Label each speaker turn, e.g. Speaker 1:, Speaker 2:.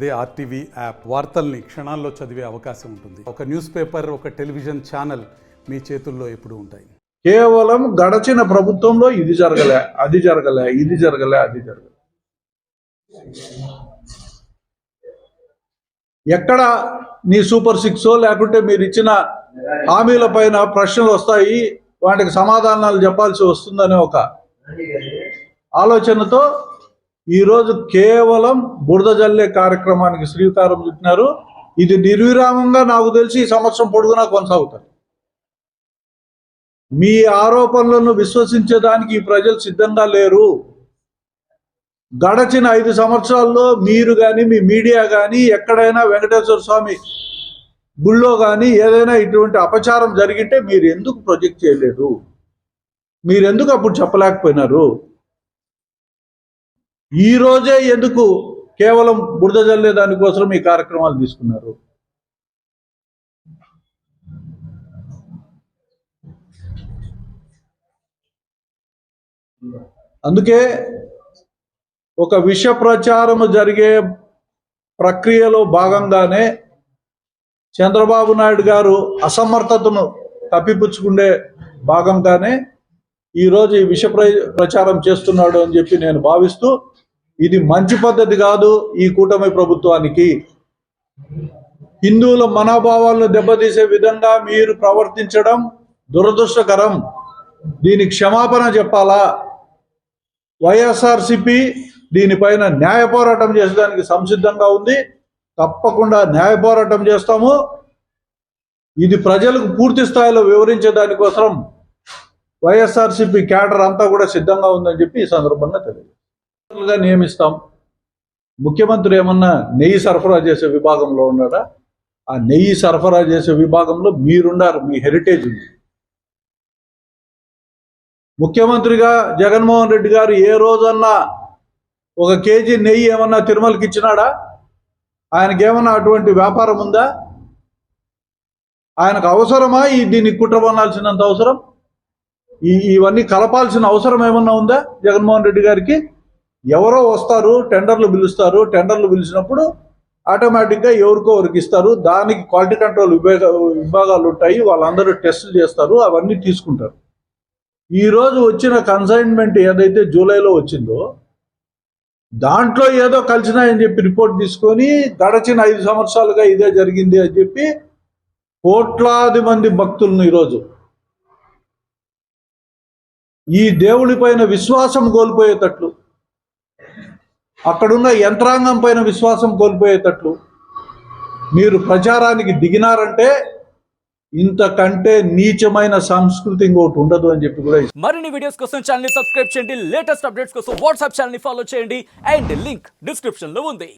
Speaker 1: అదే RTV app వార్తల్ని క్షణాల్లో చదివే అవకాశం ఉంటుంది. ఒక న్యూస్ పేపర్, ఒక టెలివిజన్ ఛానల్ మీ చేతుల్లో ఎప్పుడూ ఉంటాయి.
Speaker 2: కేవలం గడచిన ప్రభుత్వంలో ఇది జరగలే, అది జరగలే, ఇది జరగలే, అది జరగలే. ఎక్కడ నీ సూపర్ సిక్స్ లేకుంటే మీరు ఇచ్చిన హామీల పైన ప్రశ్నలు వస్తాయి, వాటికి సమాధానాలు చెప్పాల్సి వస్తుందనే ఒక ఆలోచనతో ఈరోజు కేవలం బురద జల్లే కార్యక్రమానికి శ్రీకారం చుట్టినారు. ఇది నిర్విరామంగా నాకు తెలిసి ఈ సంవత్సరం పొడుగునా కొనసాగుతారు. మీ ఆరోపణలను విశ్వసించేదానికి ఈ ప్రజలు సిద్ధంగా లేరు. గడచిన 5 సంవత్సరాల్లో మీరు కానీ మీ మీడియా కానీ ఎక్కడైనా వెంకటేశ్వర స్వామి గుళ్ళో కానీ ఏదైనా ఇటువంటి అపచారం జరిగితే మీరు ఎందుకు ప్రొజెక్ట్ చేయలేదు? మీరు ఎందుకు అప్పుడు చెప్పలేకపోయినారు? ఈ రోజే ఎందుకు కేవలం బురద జల్లే దానికోసం ఈ కార్యక్రమాలు తీసుకున్నారు? అందుకే ఒక విష ప్రచారము జరిగే ప్రక్రియలో భాగంగానే చంద్రబాబు నాయుడు గారు అసమర్థతను కప్పిపుచ్చుకునే భాగంగానే ఈరోజు ఈ విష ప్రచారం చేస్తున్నాడు అని చెప్పి నేను భావిస్తూ, ఇది మంచి పద్ధతి కాదు. ఈ కూటమి ప్రభుత్వానికి హిందువుల మనోభావాలను దెబ్బతీసే విధంగా మీరు ప్రవర్తించడం దురదృష్టకరం. దీనికి క్షమాపణ చెప్పాలా? వైఎస్ఆర్సిపి దీనిపైన న్యాయ పోరాటం చేసేదానికి సంసిద్ధంగా ఉంది. తప్పకుండా న్యాయ పోరాటం చేస్తాము. ఇది ప్రజలకు పూర్తి స్థాయిలో వివరించే దానికోసం వైఎస్ఆర్సిపి క్యాడర్ అంతా కూడా సిద్ధంగా ఉందని చెప్పి ఈ సందర్భంగా తెలియజేస్తాం. నియమిస్తాం. ముఖ్యమంత్రి ఏమన్నా నెయ్యి సరఫరా చేసే విభాగంలో ఉన్నారా? ఆ నెయ్యి సరఫరా చేసే విభాగంలో మీరున్నారు. మీ హెరిటేజ్ ఉంది. ముఖ్యమంత్రిగా జగన్మోహన్ రెడ్డి గారు ఏ రోజన్నా 1 కేజీ నెయ్యి ఏమన్నా తిరుమలకి ఇచ్చినాడా? ఆయనకి ఏమన్నా అటువంటి వ్యాపారం ఉందా? ఆయనకు అవసరమా దీన్ని కుట్రబనాల్సినంత అవసరం? ఇవన్నీ కలపాల్సిన అవసరం ఏమన్నా ఉందా జగన్మోహన్ రెడ్డి గారికి? ఎవరో వస్తారు, టెండర్లు పిలుస్తారు. టెండర్లు పిలిచినప్పుడు ఆటోమేటిక్గా ఎవరికో ఎవరికి ఇస్తారు. దానికి క్వాలిటీ కంట్రోల్ విభాగాలు ఉంటాయి. వాళ్ళందరూ టెస్టులు చేస్తారు, అవన్నీ తీసుకుంటారు. ఈరోజు వచ్చిన కన్సైన్మెంట్ ఏదైతే జూలైలో వచ్చిందో దాంట్లో ఏదో కలిసినాయని చెప్పి రిపోర్ట్ తీసుకొని గడచిన 5 సంవత్సరాలుగా ఇదే జరిగింది అని చెప్పి కోట్లాది మంది భక్తులను ఈరోజు ఈ దేవుడి పైన విశ్వాసం కోల్పోయేటట్లు, అక్కడున్న యంత్రాంగం పైన విశ్వాసం కోల్పోయేటట్లు మీరు ప్రచారానికి దిగినారంటే ఇంతకంటే నీచమైన సంస్కృతి ఇంకోటి ఉండదు అని చెప్పి కూడా.
Speaker 3: మరిన్ని వీడియోస్ కోసం ఛానల్ ని సబ్స్క్రైబ్ చేయండి. లేటెస్ట్ అప్డేట్స్ కోసం వాట్సాప్ ఛానల్ ని ఫాలో చేయండి. అండ్ లింక్ డిస్క్రిప్షన్ లో ఉంది.